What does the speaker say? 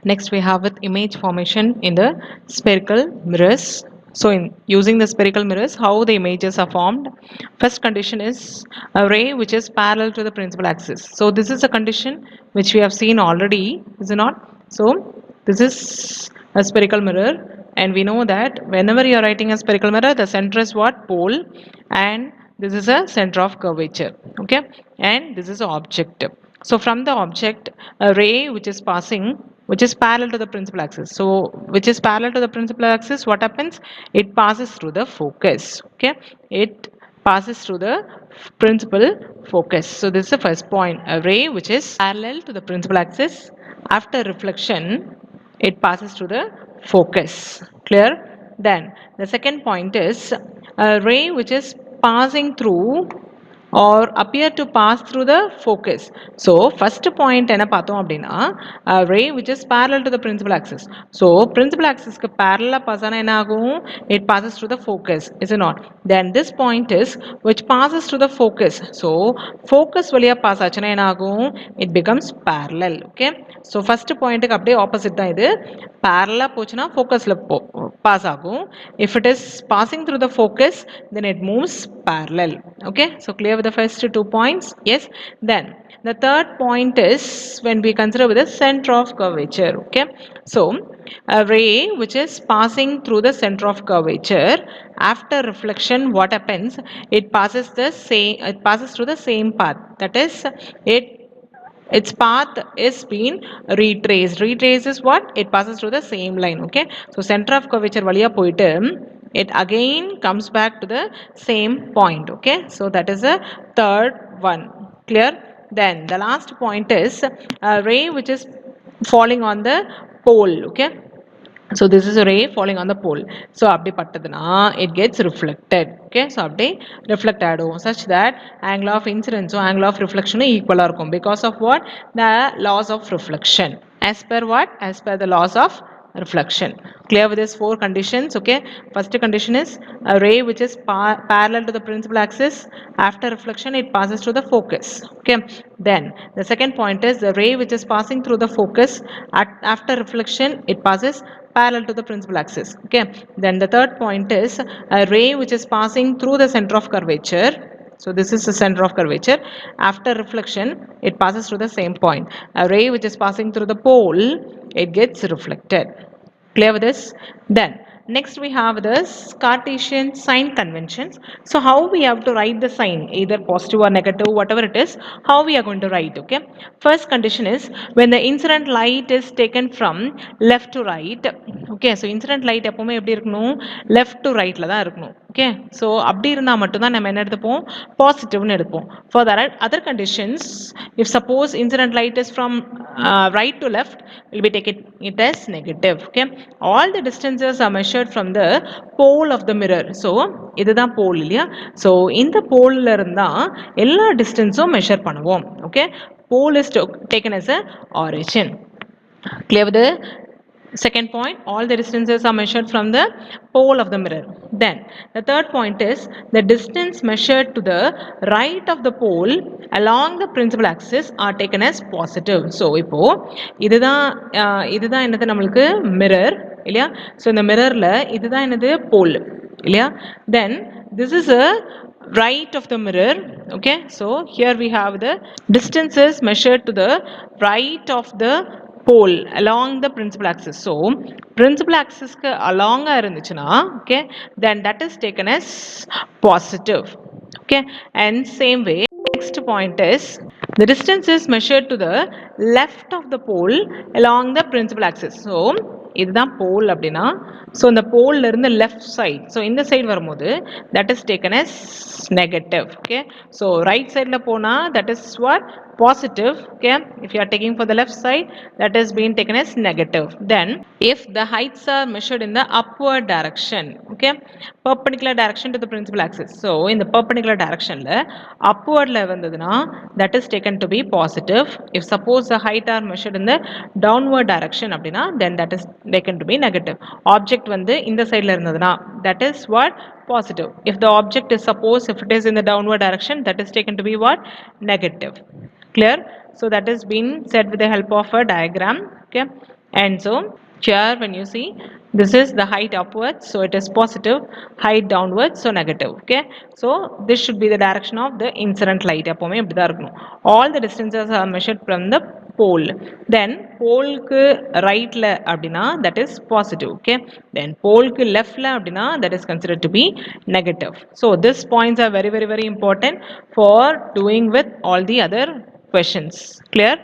Next we have with image formation in the spherical mirrors. So in using the spherical mirrors, how the images are formed. First condition is a ray which is parallel to the principal axis. So this is a condition which we have seen already, is it not? So this is a spherical mirror, and we know that whenever you are writing a spherical mirror, the center is what? Pole, and this is a center of curvature, okay, and this is the object. So from the object, a ray which is passing, which is parallel to the principal axis. So which is parallel to the principal axis, what happens? It passes through the focus, okay, it passes through the principal focus. So this is the first point, a ray which is parallel to the principal axis, after reflection it passes through the focus. Clear? Then the second point is a ray which is passing through or appear to pass through the focus. So first point என்ன பார்த்தோம் அப்படின்னா ray which is parallel to the principal axis. So principal axis க்கு parallel pass ஆனா என்ன ஆகும்? It passes through the focus, is it not? Then this point is which passes through the focus. So focus வழியா pass ஆச்சுன்னா என்ன ஆகும்? It becomes parallel, okay? So first point க்கு அப்படியே opposite தான் இது. Parallel போச்சுன்னா focusல pass ஆகும். If it is passing through the focus, then it moves parallel, okay? So clear with the first two points? Yes. Then the third point is when we consider with the center of curvature, okay? So a ray which is passing through the center of curvature, after reflection what happens? It passes through the same path, that is its path is being retraced is what? It passes through the same line, okay? So center of curvature valiya poitu it again comes back to the same point, okay? So that is the third one. Clear? Then the last point is a ray which is falling on the pole, okay? So this is a ray falling on the pole. So அப்படி பட்டதுனா it gets reflected, okay? So அப்படி reflect ஆடும் such that angle of incidence or angle of reflection equal இருக்கும் because of what? The laws of reflection. As per what? As per the laws of reflection. Clear with these four conditions, okay? First condition is a ray which is parallel to the principal axis, after reflection it passes through the focus, okay? Then the second point is the ray which is passing through the focus, after reflection it passes parallel to the principal axis, okay? Then the third point is a ray which is passing through the center of curvature. So this is the center of curvature. After reflection, it passes through the same point. A ray which is passing through the pole, it gets reflected. Clear with this? Then next we have this Cartesian sign conventions. So how we have to write the sign, either positive or negative, whatever it is, how we are going to write, okay? First condition is when the incident light is taken from left to right, okay? So incident light எப்பவுமே எப்படி இருக்கணும்? Left to rightல தான் இருக்கணும், okay? So அப்படி இருந்தா மட்டும் தான் நம்ம என்ன எடுத்துப்போம்? Positive-னு எடுப்போம். For the other conditions, if suppose incident light is from right to left, we'll be taking it as negative, okay? All the distances are measured from the pole of the mirror. So இதுதான் pole இல்லையா? So இந்த poleல இருந்தா எல்லா distanceம் measure பண்ணுவோம், okay? Pole is taken as a origin. Clear with the second point? All the distances are measured from the pole of the mirror. Then the third point is the distance measured to the right of the pole along the principal axis are taken as positive. So இப்போ இதுதான் என்னது நம்மளுக்கு mirror இல்லையா? So இந்த mirrorல இதுதான் என்னது pole இல்லையா? Then this is a right of the mirror, okay? So here we have the distances measured to the right of the pole along the principal axis. So principal axis க்கு along இருந்துச்சுன்னா, okay, then that is taken as positive, okay? And same way next point is the distance is measured to the left of the pole along the principal axis. So இதுதான் pole அப்படின்னா, so இந்த poleல இருந்து left side, so இந்த side வரும்போது that is taken as negative, okay? So right sideல போனா that is what? Positive, okay? If you are taking for the left side, that is being taken as negative. Then if the heights are measured in the upward direction, okay, perpendicular direction to the principal axis, so in the perpendicular directionல upwardல வந்ததுன்னா that is taken to be positive. If suppose the height are measured in the downward direction அப்படின்னா then that is taken to be negative. Object வந்து இந்த sideல இருந்ததுன்னா that is what? Positive. If the object is suppose if it is in the downward direction, that is taken to be what? Negative. Clear? So that is being said with the help of a diagram, okay? And so here when you see, this is the height upwards, so it is positive, height downwards, so negative. Okay, so this should be the direction of the incident light. எப்பவுமே இப்படி தான் இருக்கணும். All the distances are measured from the pole. Then pole க்கு rightல அப்படின்னா that is positive. Okay, then pole க்கு leftல அப்படின்னா that is considered to be negative. So these points are very very very important for doing with all the other questions. Clear?